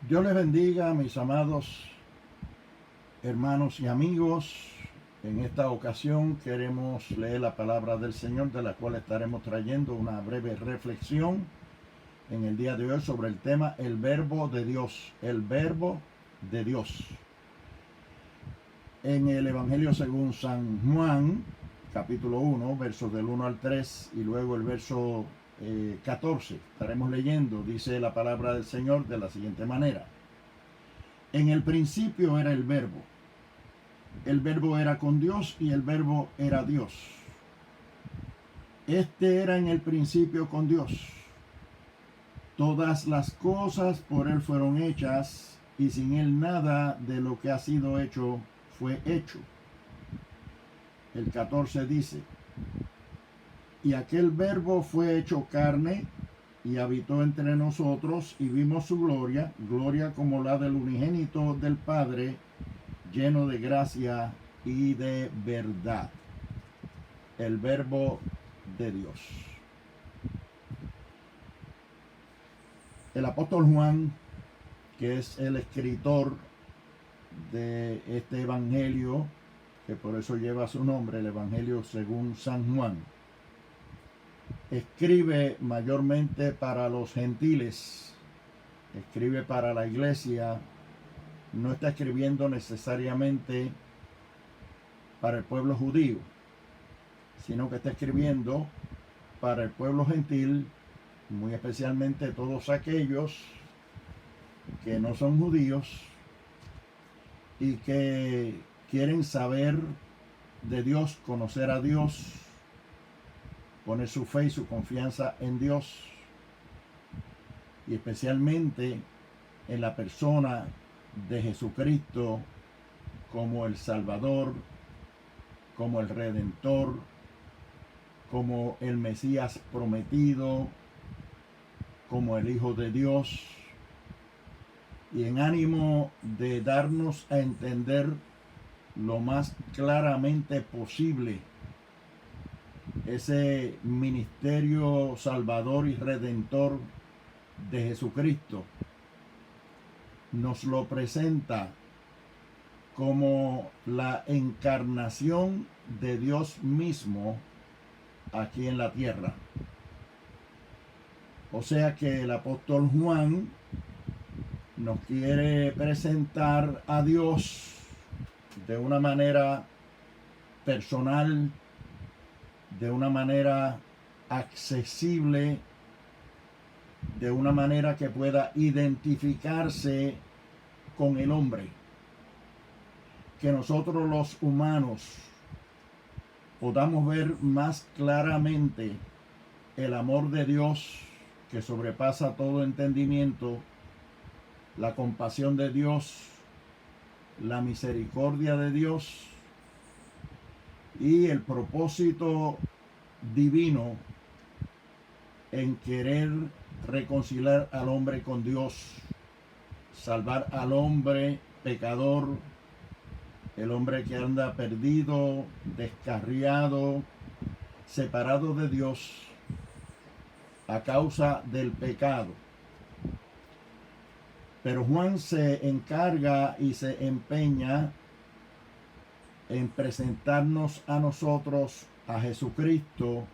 Dios les bendiga, mis amados hermanos y amigos. En esta ocasión queremos leer la palabra del Señor, de la cual estaremos trayendo una breve reflexión en el día de hoy sobre el tema el verbo de Dios, el verbo de Dios. En el Evangelio según San Juan, capítulo 1, versos del 1 al 3 y luego el verso 14, estaremos leyendo, dice la palabra del Señor de la siguiente manera. En el principio era el verbo era con Dios y el verbo era Dios. Este era en el principio con Dios. Todas las cosas por Él fueron hechas y sin Él nada de lo que ha sido hecho fue hecho. El 14 dice, y aquel verbo fue hecho carne y habitó entre nosotros y vimos su gloria, gloria como la del unigénito del Padre, lleno de gracia y de verdad. El verbo de Dios. El apóstol Juan, que es el escritor de este evangelio, que por eso lleva su nombre, el Evangelio según San Juan, escribe mayormente para los gentiles, escribe para la iglesia, no está escribiendo necesariamente para el pueblo judío, sino que está escribiendo para el pueblo gentil, muy especialmente todos aquellos que no son judíos y que quieren saber de Dios, conocer a Dios, poner su fe y su confianza en Dios, y especialmente en la persona de Jesucristo como el Salvador, como el Redentor, como el Mesías prometido, como el Hijo de Dios, y en ánimo de darnos a entender lo más claramente posible ese ministerio salvador y redentor de Jesucristo, nos lo presenta como la encarnación de Dios mismo aquí en la tierra. O sea que el apóstol Juan nos quiere presentar a Dios de una manera personal, de una manera accesible, de una manera que pueda identificarse con el hombre. Que nosotros los humanos podamos ver más claramente el amor de Dios que sobrepasa todo entendimiento, la compasión de Dios, la misericordia de Dios y el propósito divino en querer reconciliar al hombre con Dios, salvar al hombre pecador, el hombre que anda perdido, descarriado, separado de Dios a causa del pecado. Pero Juan se encarga y se empeña en presentarnos a nosotros a Jesucristo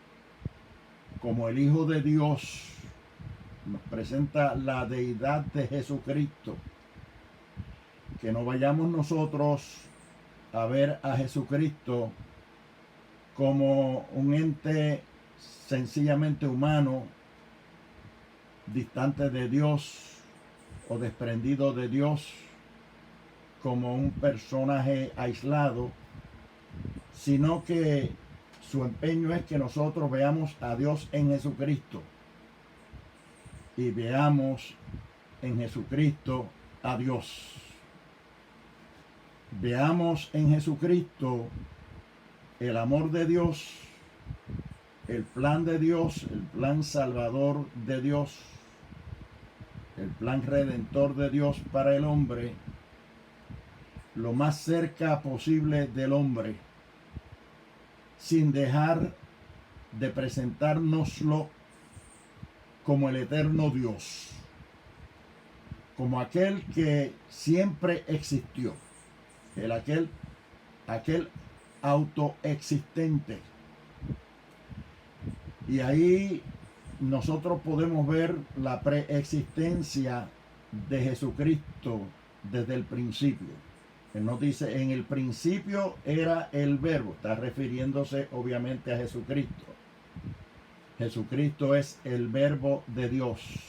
como el Hijo de Dios. Nos presenta la deidad de Jesucristo. Que no vayamos nosotros a ver a Jesucristo como un ente sencillamente humano, distante de Dios o desprendido de Dios, como un personaje aislado, sino que su empeño es que nosotros veamos a Dios en Jesucristo y veamos en Jesucristo a Dios. Veamos en Jesucristo el amor de Dios, el plan de Dios, el plan salvador de Dios, el plan redentor de Dios para el hombre, lo más cerca posible del hombre, sin dejar de presentárnoslo como el eterno Dios, como aquel que siempre existió, aquel autoexistente. Y ahí nosotros podemos ver la preexistencia de Jesucristo desde el principio. Él nos dice, en el principio era el verbo, está refiriéndose obviamente a Jesucristo. Jesucristo es el verbo de Dios.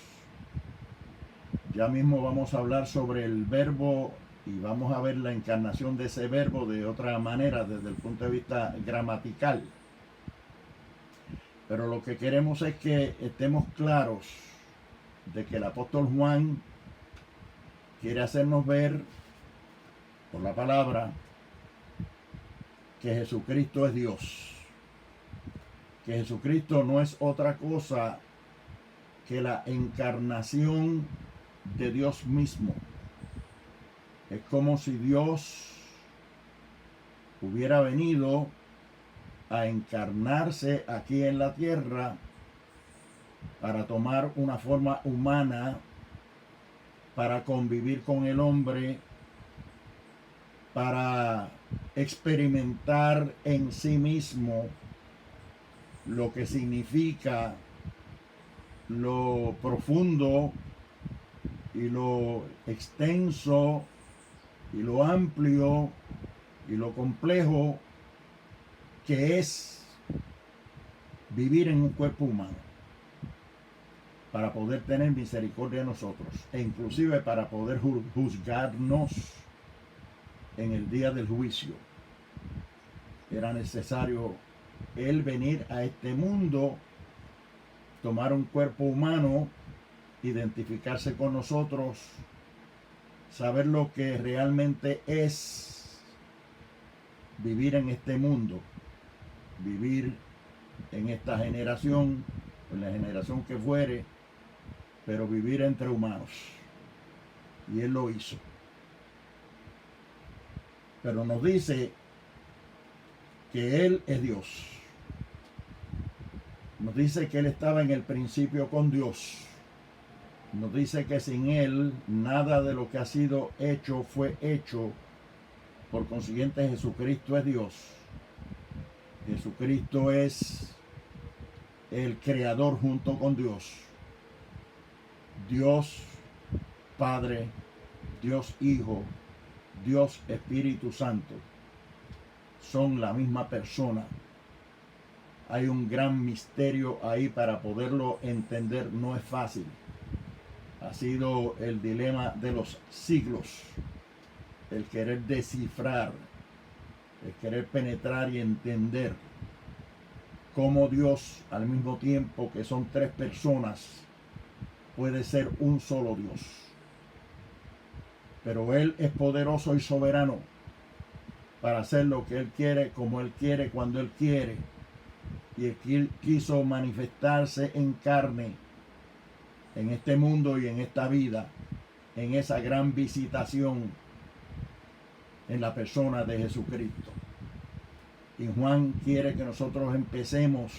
Ya mismo vamos a hablar sobre el verbo y vamos a ver la encarnación de ese verbo de otra manera desde el punto de vista gramatical. Pero lo que queremos es que estemos claros de que el apóstol Juan quiere hacernos ver por la palabra que Jesucristo es Dios. Que Jesucristo no es otra cosa que la encarnación de Dios mismo. Es como si Dios hubiera venido a encarnarse aquí en la tierra para tomar una forma humana, para convivir con el hombre, para experimentar en sí mismo lo que significa lo profundo y lo extenso y lo amplio y lo complejo que es vivir en un cuerpo humano, para poder tener misericordia de nosotros e inclusive para poder juzgarnos en el día del juicio. Era necesario Él venir a este mundo, tomar un cuerpo humano, identificarse con nosotros, saber lo que realmente es vivir en este mundo, vivir en esta generación, en la generación que fuere, pero vivir entre humanos. Y Él lo hizo. Pero nos dice que Él es Dios. Nos dice que Él estaba en el principio con Dios. Nos dice que sin Él nada de lo que ha sido hecho fue hecho. Por consiguiente, Jesucristo es Dios. Jesucristo es el creador junto con Dios. Dios Padre, Dios Hijo, Dios Espíritu Santo. Son la misma persona. Hay un gran misterio ahí para poderlo entender. No es fácil. Ha sido el dilema de los siglos. El querer descifrar, el querer penetrar y entender cómo Dios, al mismo tiempo que son tres personas, puede ser un solo Dios. Pero Él es poderoso y soberano para hacer lo que Él quiere, como Él quiere, cuando Él quiere. Y Él quiso manifestarse en carne en este mundo y en esta vida, en esa gran visitación en la persona de Jesucristo. Y Juan quiere que nosotros empecemos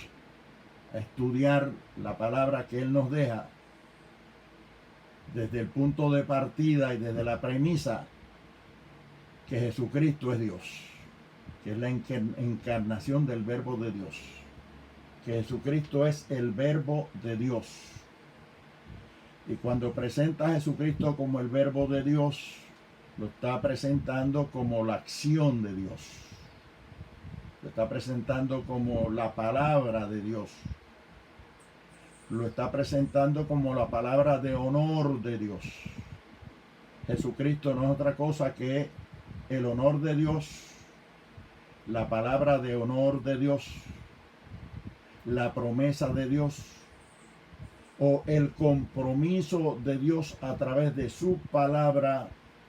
a estudiar la palabra que Él nos deja desde el punto de partida y desde la premisa que Jesucristo es Dios, que es la encarnación del verbo de Dios, que Jesucristo es el verbo de Dios. Y cuando presenta a Jesucristo como el verbo de Dios, lo está presentando como la acción de Dios, lo está presentando como la palabra de Dios, lo está presentando como la palabra de honor de Dios. Jesucristo no es otra cosa que el honor de Dios, la palabra de honor de Dios, la promesa de Dios o el compromiso de Dios a través de su palabra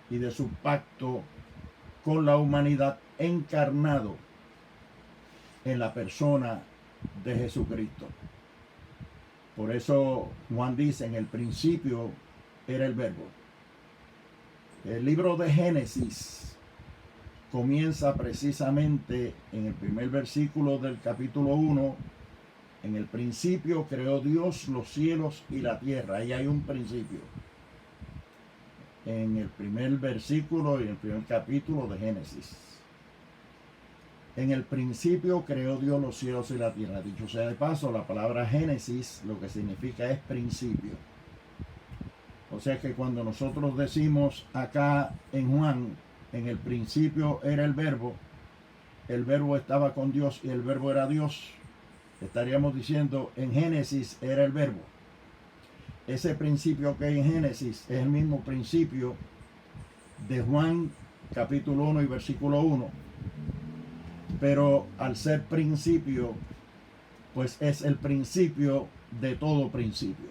y de su pacto con la humanidad encarnado en la persona de Jesucristo. Por eso Juan dice, en el principio era el verbo. El libro de Génesis comienza precisamente en el primer versículo del capítulo 1. En el principio creó Dios los cielos y la tierra. Ahí hay un principio. en el primer versículo y en el primer capítulo de Génesis. En el principio creó Dios los cielos y la tierra. Dicho sea de paso, la palabra Génesis lo que significa es principio. O sea que cuando nosotros decimos acá en Juan, en el principio era el verbo estaba con Dios y el verbo era Dios, estaríamos diciendo en Génesis era el verbo. Ese principio que hay en Génesis es el mismo principio de Juan capítulo 1 y versículo 1. Pero al ser principio, pues es el principio de todo principio.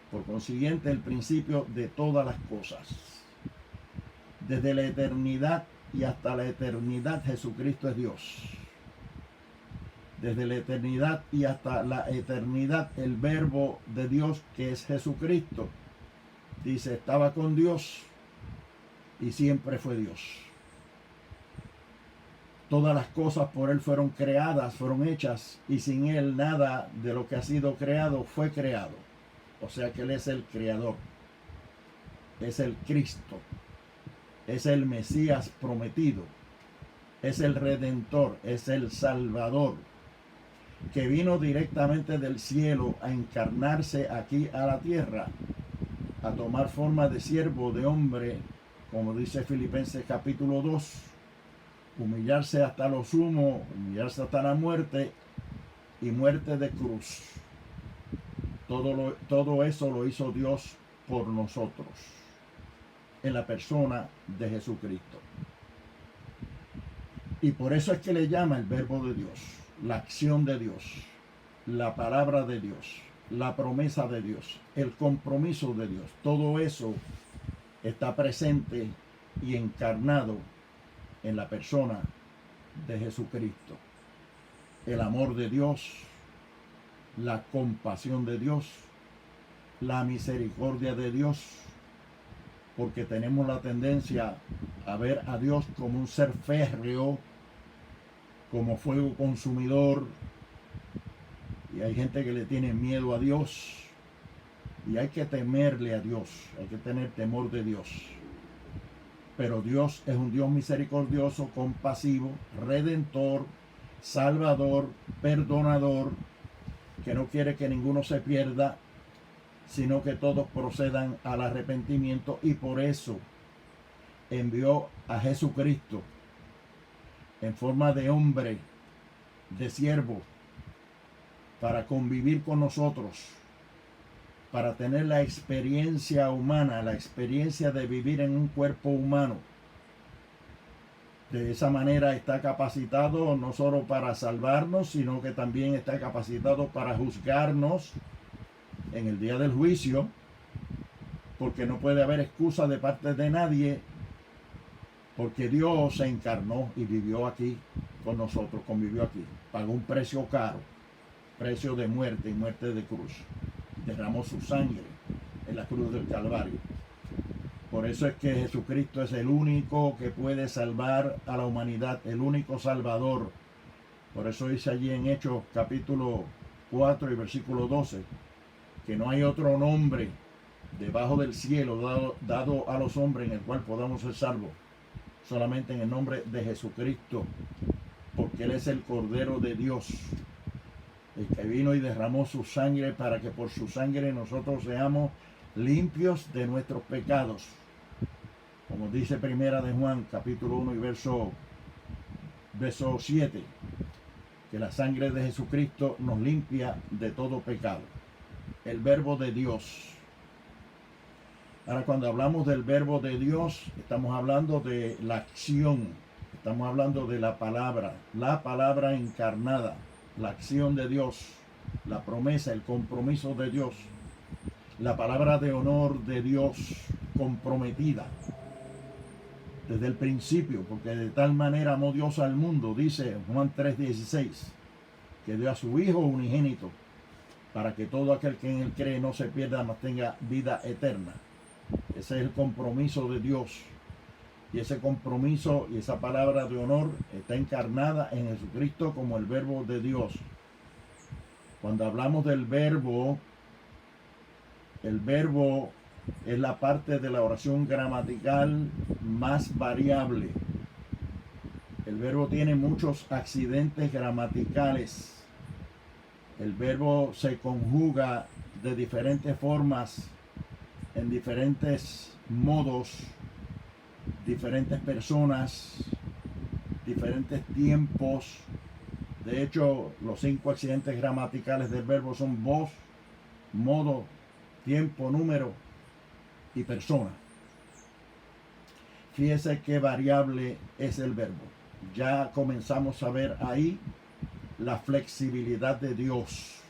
Por consiguiente, el principio de todas las cosas. Desde la eternidad y hasta la eternidad, Jesucristo es Dios. Desde la eternidad y hasta la eternidad, el verbo de Dios, que es Jesucristo, dice, estaba con Dios y siempre fue Dios. Todas las cosas por Él fueron creadas, fueron hechas, y sin Él nada de lo que ha sido creado fue creado. O sea que Él es el Creador, es el Cristo, es el Mesías prometido, es el Redentor, es el Salvador, que vino directamente del cielo a encarnarse aquí a la tierra, a tomar forma de siervo, de hombre, como dice Filipenses capítulo 2, humillarse hasta lo sumo, humillarse hasta la muerte y muerte de cruz. Todo eso lo hizo Dios por nosotros, en la persona de Jesucristo. Y por eso es que le llama el verbo de Dios, la acción de Dios, la palabra de Dios, la promesa de Dios, el compromiso de Dios. Todo eso está presente y encarnado en la persona de Jesucristo. El amor de Dios, la compasión de Dios, la misericordia de Dios, porque tenemos la tendencia a ver a Dios como un ser férreo, como fuego consumidor, y hay gente que le tiene miedo a Dios, y hay que temerle a Dios, hay que tener temor de Dios. Pero Dios es un Dios misericordioso, compasivo, redentor, salvador, perdonador, que no quiere que ninguno se pierda, sino que todos procedan al arrepentimiento, y por eso envió a Jesucristo en forma de hombre, de siervo, para convivir con nosotros, para tener la experiencia humana, la experiencia de vivir en un cuerpo humano. De esa manera está capacitado no solo para salvarnos, sino que también está capacitado para juzgarnos en el día del juicio, porque no puede haber excusa de parte de nadie, porque Dios se encarnó y vivió aquí con nosotros, convivió aquí, pagó un precio caro, precio de muerte y muerte de cruz, derramó su sangre en la cruz del Calvario. Por eso es que Jesucristo es el único que puede salvar a la humanidad, el único Salvador. Por eso dice allí en Hechos capítulo 4 y versículo 12, que no hay otro nombre debajo del cielo dado a los hombres en el cual podamos ser salvos, solamente en el nombre de Jesucristo, porque Él es el Cordero de Dios, el que vino y derramó su sangre para que por su sangre nosotros seamos limpios de nuestros pecados, como dice primera de Juan capítulo 1 y verso 7, que la sangre de Jesucristo nos limpia de todo pecado. El verbo de Dios. Ahora, cuando hablamos del verbo de Dios, estamos hablando de la acción, estamos hablando de la palabra encarnada, la acción de Dios, la promesa, el compromiso de Dios, la palabra de honor de Dios comprometida desde el principio, porque de tal manera amó Dios al mundo, dice Juan 3:16, que dio a su Hijo unigénito, para que todo aquel que en Él cree no se pierda, mas tenga vida eterna. Ese es el compromiso de Dios, y ese compromiso y esa palabra de honor está encarnada en Jesucristo como el verbo de Dios. Cuando hablamos del verbo, el verbo es la parte de la oración gramatical más variable. El verbo tiene muchos accidentes gramaticales. El verbo se conjuga de diferentes formas, en diferentes modos, diferentes personas, diferentes tiempos. De hecho, los 5 accidentes gramaticales del verbo son voz, modo, tiempo, número y persona. Fíjese qué variable es el verbo. Ya comenzamos a ver ahí la flexibilidad de Dios,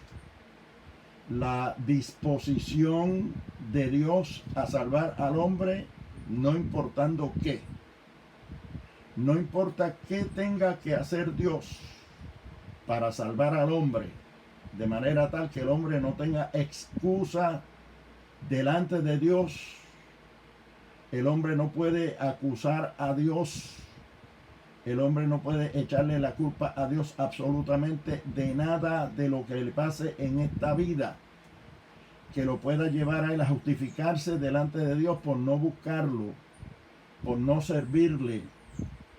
la disposición de Dios a salvar al hombre, no importando qué. No importa qué tenga que hacer Dios para salvar al hombre, de manera tal que el hombre no tenga excusa delante de Dios. El hombre no puede acusar a Dios. El hombre no puede echarle la culpa a Dios absolutamente de nada de lo que le pase en esta vida, que lo pueda llevar a él a justificarse delante de Dios por no buscarlo, por no servirle,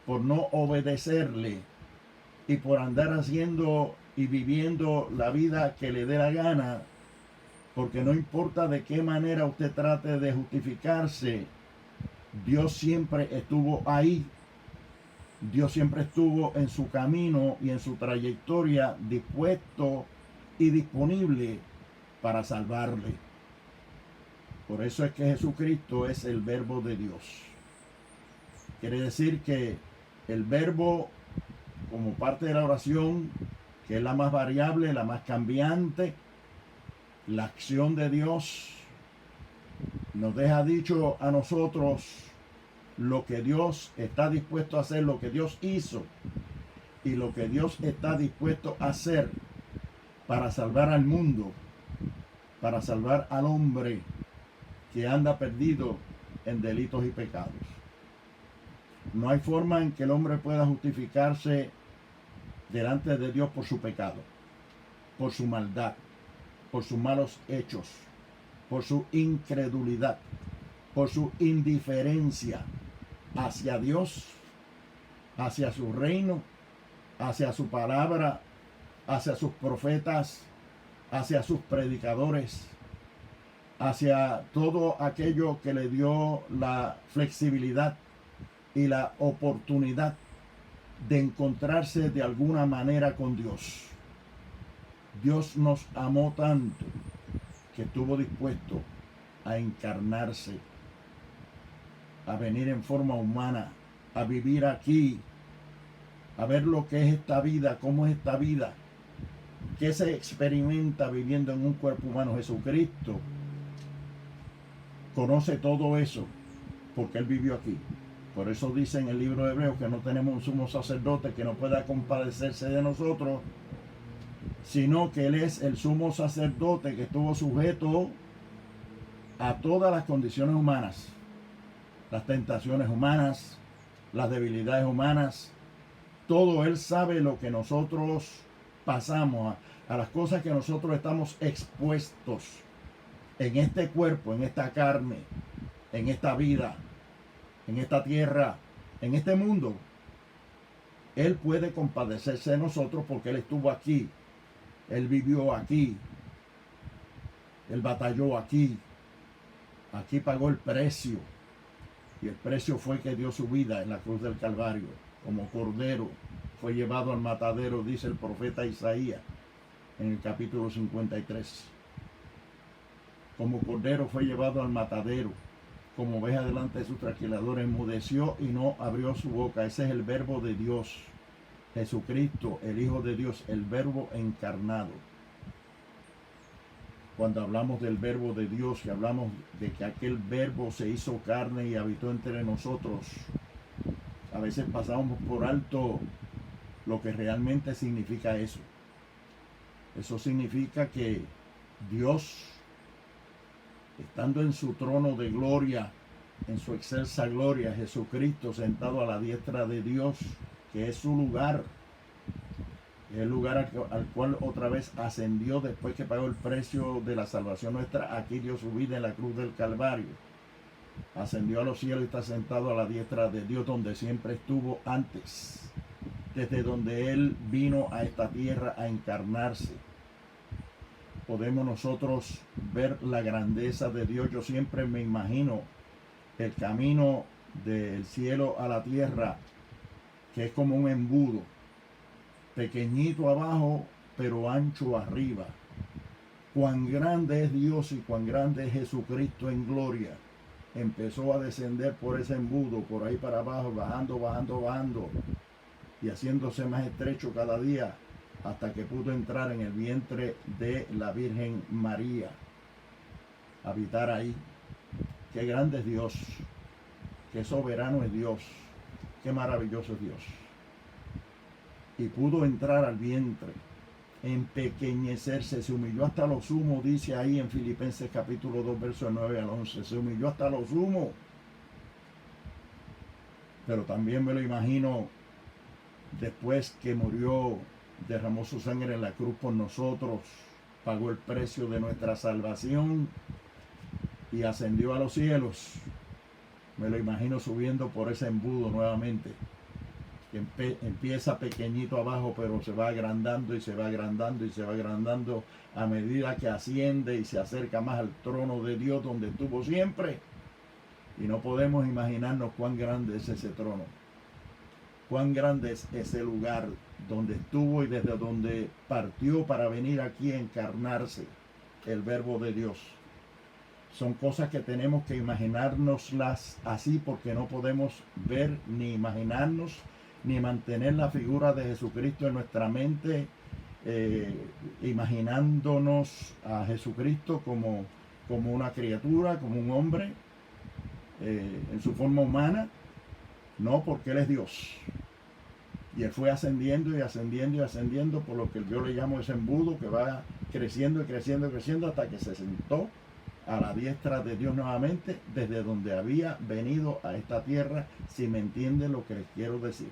por no obedecerle y por andar haciendo y viviendo la vida que le dé la gana, porque no importa de qué manera usted trate de justificarse, Dios siempre estuvo ahí. Dios siempre estuvo en su camino y en su trayectoria dispuesto y disponible para salvarle. Por eso es que Jesucristo es el verbo de Dios. Quiere decir que el verbo, como parte de la oración, que es la más variable, la más cambiante, la acción de Dios, nos deja dicho a nosotros lo que Dios está dispuesto a hacer, lo que Dios hizo y lo que Dios está dispuesto a hacer para salvar al mundo, para salvar al hombre que anda perdido en delitos y pecados. No hay forma en que el hombre pueda justificarse delante de Dios por su pecado, por su maldad, por sus malos hechos, por su incredulidad, por su indiferencia hacia Dios, hacia su reino, hacia su palabra, hacia sus profetas, hacia sus predicadores, hacia todo aquello que le dio la flexibilidad y la oportunidad de encontrarse de alguna manera con Dios. Dios nos amó tanto que estuvo dispuesto a encarnarse, a venir en forma humana, a vivir aquí, a ver lo que es esta vida, cómo es esta vida, qué se experimenta viviendo en un cuerpo humano. Jesucristo conoce todo eso porque Él vivió aquí. Por eso dice en el libro de Hebreos que no tenemos un sumo sacerdote que no pueda compadecerse de nosotros, sino que Él es el sumo sacerdote que estuvo sujeto a todas las condiciones humanas, las tentaciones humanas, las debilidades humanas, todo. Él sabe lo que nosotros pasamos, a las cosas que nosotros estamos expuestos en este cuerpo, en esta carne, en esta vida, en esta tierra, en este mundo. Él puede compadecerse de nosotros porque Él estuvo aquí, Él vivió aquí, Él batalló aquí, aquí pagó el precio, y el precio fue que dio su vida en la cruz del Calvario, como cordero, fue llevado al matadero, dice el profeta Isaías en el capítulo 53. Como cordero fue llevado al matadero, como oveja delante de sus trasquiladores, enmudeció y no abrió su boca. Ese es el verbo de Dios, Jesucristo, el Hijo de Dios, el verbo encarnado. Cuando hablamos del verbo de Dios y hablamos de que aquel verbo se hizo carne y habitó entre nosotros, a veces pasamos por alto lo que realmente significa eso. Eso significa que Dios, estando en su trono de gloria, en su excelsa gloria, Jesucristo sentado a la diestra de Dios, que es su lugar, el lugar al cual otra vez ascendió después que pagó el precio de la salvación nuestra. Aquí dio su vida en la cruz del Calvario. Ascendió a los cielos y está sentado a la diestra de Dios, donde siempre estuvo antes, desde donde Él vino a esta tierra a encarnarse. Podemos nosotros ver la grandeza de Dios. Yo siempre me imagino el camino del cielo a la tierra, que es como un embudo, pequeñito abajo, pero ancho arriba. Cuán grande es Dios y cuán grande es Jesucristo en gloria. Empezó a descender por ese embudo, por ahí para abajo, bajando, bajando, bajando, y haciéndose más estrecho cada día, hasta que pudo entrar en el vientre de la Virgen María, habitar ahí. Qué grande es Dios, qué soberano es Dios, qué maravilloso es Dios. Y pudo entrar al vientre, empequeñecerse, se humilló hasta lo sumo, dice ahí en Filipenses capítulo 2, versos 9 al 11, se humilló hasta lo sumo. Pero también me lo imagino después que murió, derramó su sangre en la cruz por nosotros, pagó el precio de nuestra salvación y ascendió a los cielos. Me lo imagino subiendo por ese embudo nuevamente. Empieza pequeñito abajo, pero se va agrandando y se va agrandando y se va agrandando a medida que asciende y se acerca más al trono de Dios, donde estuvo siempre. Y no podemos imaginarnos cuán grande es ese trono, cuán grande es ese lugar donde estuvo y desde donde partió para venir aquí a encarnarse el Verbo de Dios. Son cosas que tenemos que imaginárnoslas así, porque no podemos ver ni imaginarnos ni mantener la figura de Jesucristo en nuestra mente, imaginándonos a Jesucristo como una criatura, como un hombre, en su forma humana. No, porque Él es Dios. Y Él fue ascendiendo y ascendiendo y ascendiendo por lo que yo le llamo ese embudo, que va creciendo y creciendo y creciendo hasta que se sentó a la diestra de Dios nuevamente, desde donde había venido a esta tierra, si me entienden lo que les quiero decir.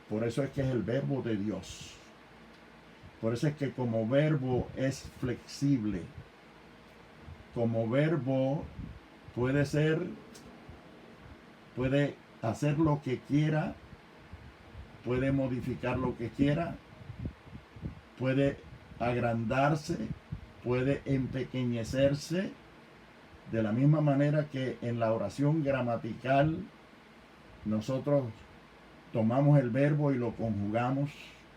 Por eso es que es el Verbo de Dios. Por eso es que como verbo es flexible. Como verbo puede hacer lo que quiera, puede modificar lo que quiera, puede agrandarse, puede empequeñecerse, de la misma manera que en la oración gramatical nosotros tomamos el verbo y lo conjugamos,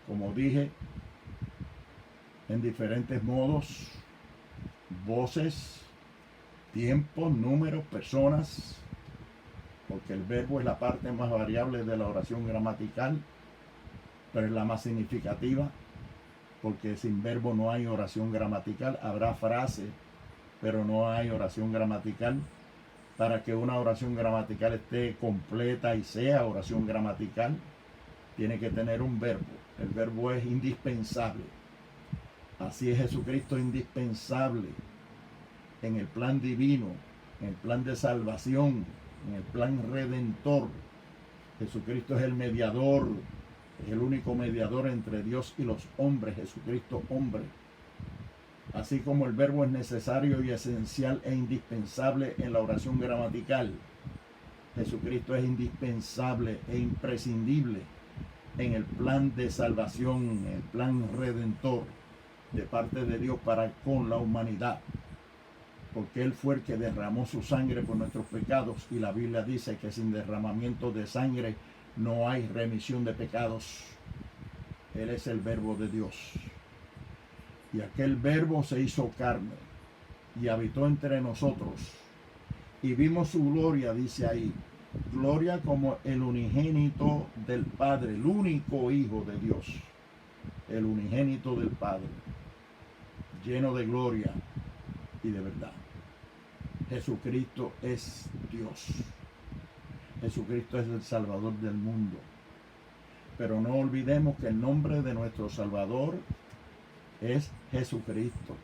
como dije, en diferentes modos, voces, tiempos, números, personas, porque el verbo es la parte más variable de la oración gramatical, pero es la más significativa, porque sin verbo no hay oración gramatical. Habrá frase, pero no hay oración gramatical. Para que una oración gramatical esté completa y sea oración gramatical, tiene que tener un verbo. El verbo es indispensable. Así es Jesucristo indispensable en el plan divino, en el plan de salvación, en el plan redentor. Jesucristo es el mediador, es el único mediador entre Dios y los hombres, Jesucristo hombre. Así como el verbo es necesario y esencial e indispensable en la oración gramatical, Jesucristo es indispensable e imprescindible en el plan de salvación, en el plan redentor de parte de Dios para con la humanidad. Porque Él fue el que derramó su sangre por nuestros pecados, y la Biblia dice que sin derramamiento de sangre no hay remisión de pecados. Él es el Verbo de Dios. Y aquel Verbo se hizo carne y habitó entre nosotros. Y vimos su gloria, dice ahí. Gloria como el unigénito del Padre, el único Hijo de Dios. El unigénito del Padre. Lleno de gloria y de verdad. Jesucristo es Dios. Jesucristo es el Salvador del mundo. Pero no olvidemos que el nombre de nuestro Salvador es Jesucristo.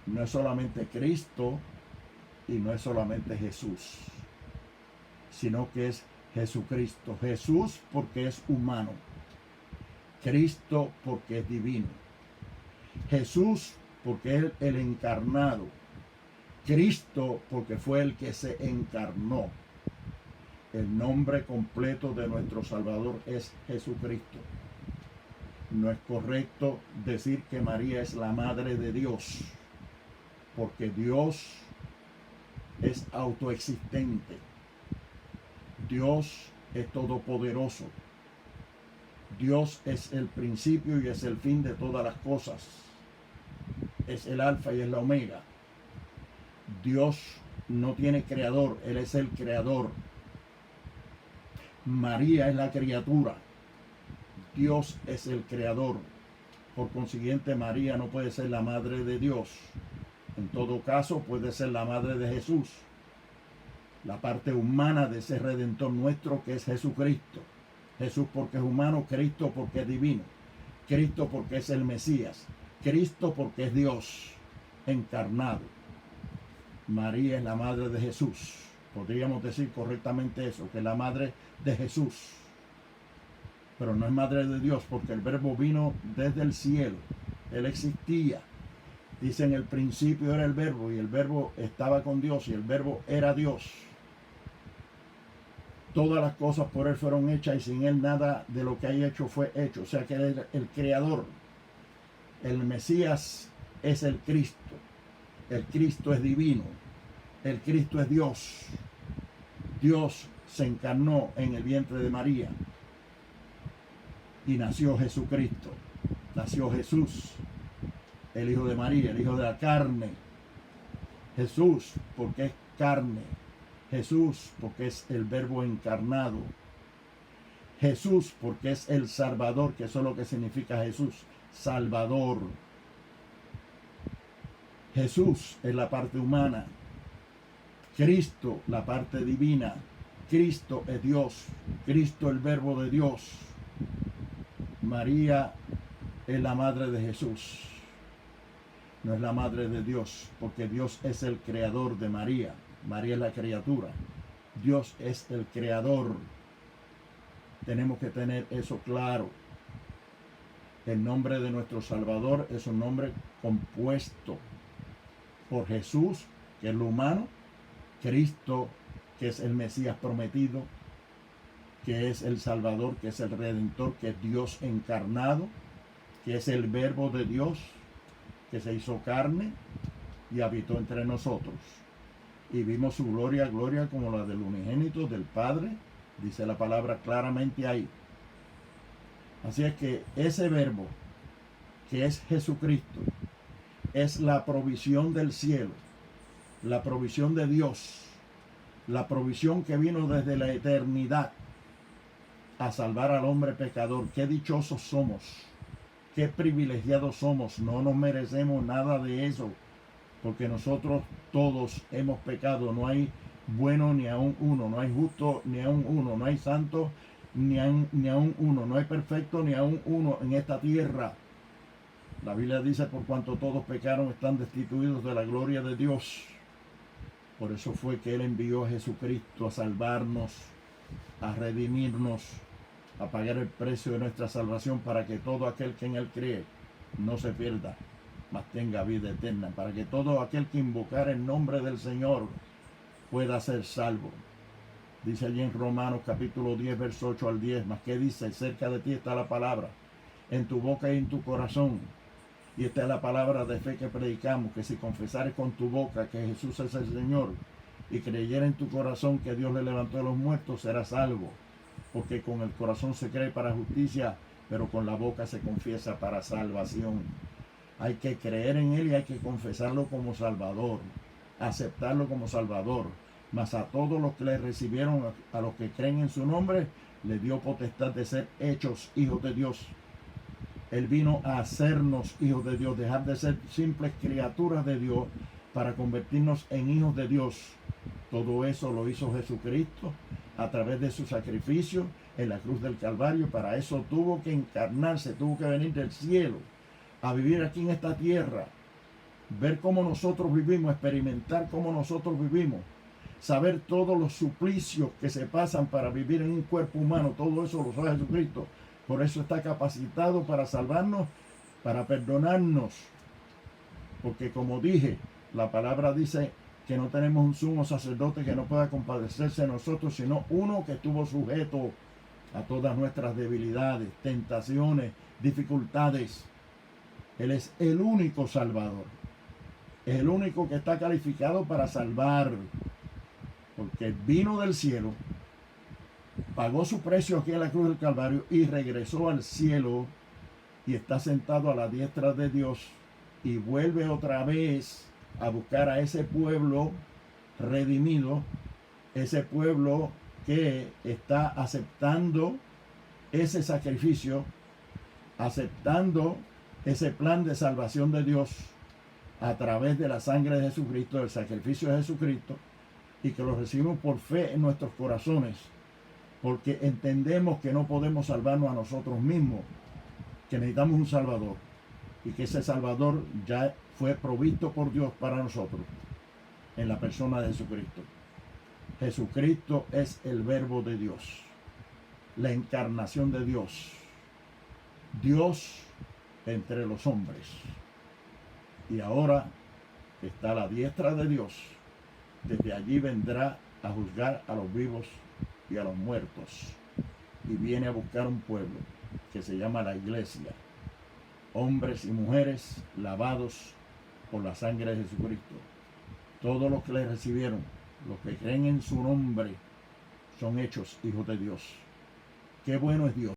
No es solamente Cristo y no es solamente Jesús, sino que es Jesucristo. Jesús porque es humano. Cristo porque es divino. Jesús porque es el encarnado. Cristo porque fue el que se encarnó. El nombre completo de nuestro Salvador es Jesucristo. No es correcto decir que María es la madre de Dios, porque Dios es autoexistente. Dios es todopoderoso. Dios es el principio y es el fin de todas las cosas. Es el alfa y es la omega. Dios no tiene creador, Él es el creador. María es la criatura. Dios es el creador. Por consiguiente, María no puede ser la madre de Dios. En todo caso, puede ser la madre de Jesús. La parte humana de ese Redentor nuestro que es Jesucristo. Jesús porque es humano, Cristo porque es divino. Cristo porque es el Mesías. Cristo porque es Dios encarnado. María es la madre de Jesús. Podríamos decir correctamente eso, que es la madre de Jesús. Pero no es madre de Dios porque el verbo vino desde el cielo. Él existía. Dice en el principio era el verbo y el verbo estaba con Dios y el verbo era Dios. Todas las cosas por Él fueron hechas y sin Él nada de lo que hay hecho fue hecho. O sea que Él es el creador. El Mesías es el Cristo. El Cristo es divino. El Cristo es Dios. Dios se encarnó en el vientre de María. Y nació Jesucristo. Nació Jesús, el Hijo de María, el Hijo de la carne. Jesús, porque es carne. Jesús, porque es el verbo encarnado. Jesús, porque es el Salvador, que eso es lo que significa Jesús, Salvador. Jesús es la parte humana. Cristo, la parte divina. Cristo es Dios. Cristo el verbo de Dios. María es la madre de Jesús. No es la madre de Dios, porque Dios es el creador de María. María es la criatura. Dios es el creador. Tenemos que tener eso claro. El nombre de nuestro Salvador es un nombre compuesto por Jesús, que es lo humano, Cristo, que es el Mesías prometido, que es el Salvador, que es el Redentor, que es Dios encarnado, que es el verbo de Dios, que se hizo carne y habitó entre nosotros. Y vimos su gloria, gloria como la del unigénito del Padre, dice la palabra claramente ahí. Así es que ese verbo, que es Jesucristo, es la provisión del cielo, la provisión de Dios, la provisión que vino desde la eternidad a salvar al hombre pecador. Qué dichosos somos, qué privilegiados somos, no nos merecemos nada de eso, porque nosotros todos hemos pecado, no hay bueno ni aun uno, no hay justo ni aun uno, no hay santo ni aun uno, no hay perfecto ni aun uno en esta tierra. La Biblia dice, por cuanto todos pecaron, están destituidos de la gloria de Dios. Por eso fue que Él envió a Jesucristo a salvarnos, a redimirnos, a pagar el precio de nuestra salvación, para que todo aquel que en Él cree no se pierda, mas tenga vida eterna, para que todo aquel que invocar el nombre del Señor pueda ser salvo. Dice allí en Romanos capítulo 10, verso 8 al 10, mas que dice, cerca de ti está la palabra, en tu boca y en tu corazón. Y esta es la palabra de fe que predicamos, que si confesares con tu boca que Jesús es el Señor y creyeres en tu corazón que Dios le levantó de los muertos, serás salvo. Porque con el corazón se cree para justicia, pero con la boca se confiesa para salvación. Hay que creer en Él y hay que confesarlo como Salvador, aceptarlo como Salvador. Mas a todos los que le recibieron, a los que creen en su nombre, le dio potestad de ser hechos hijos de Dios. Él vino a hacernos hijos de Dios, dejar de ser simples criaturas de Dios para convertirnos en hijos de Dios. Todo eso lo hizo Jesucristo a través de su sacrificio en la cruz del Calvario. Para eso tuvo que encarnarse, tuvo que venir del cielo a vivir aquí en esta tierra, ver cómo nosotros vivimos, experimentar cómo nosotros vivimos, saber todos los suplicios que se pasan para vivir en un cuerpo humano. Todo eso lo sabe Jesucristo. Por eso está capacitado para salvarnos, para perdonarnos. Porque como dije, la palabra dice que no tenemos un sumo sacerdote que no pueda compadecerse de nosotros, sino uno que estuvo sujeto a todas nuestras debilidades, tentaciones, dificultades. Él es el único Salvador. Es el único que está calificado para salvar. Porque vino del cielo, pagó su precio aquí en la cruz del Calvario y regresó al cielo y está sentado a la diestra de Dios y vuelve otra vez a buscar a ese pueblo redimido, ese pueblo que está aceptando ese sacrificio, aceptando ese plan de salvación de Dios a través de la sangre de Jesucristo, del sacrificio de Jesucristo, y que lo recibimos por fe en nuestros corazones, porque entendemos que no podemos salvarnos a nosotros mismos, que necesitamos un Salvador, y que ese Salvador ya fue provisto por Dios para nosotros en la persona de Jesucristo. Jesucristo es el verbo de Dios, la encarnación de Dios, Dios entre los hombres. Y ahora está a la diestra de Dios. Desde allí vendrá a juzgar a los vivos y a los muertos. Y viene a buscar un pueblo que se llama la iglesia. Hombres y mujeres lavados por la sangre de Jesucristo. Todos los que le recibieron, los que creen en su nombre, son hechos hijos de Dios. Qué bueno es Dios.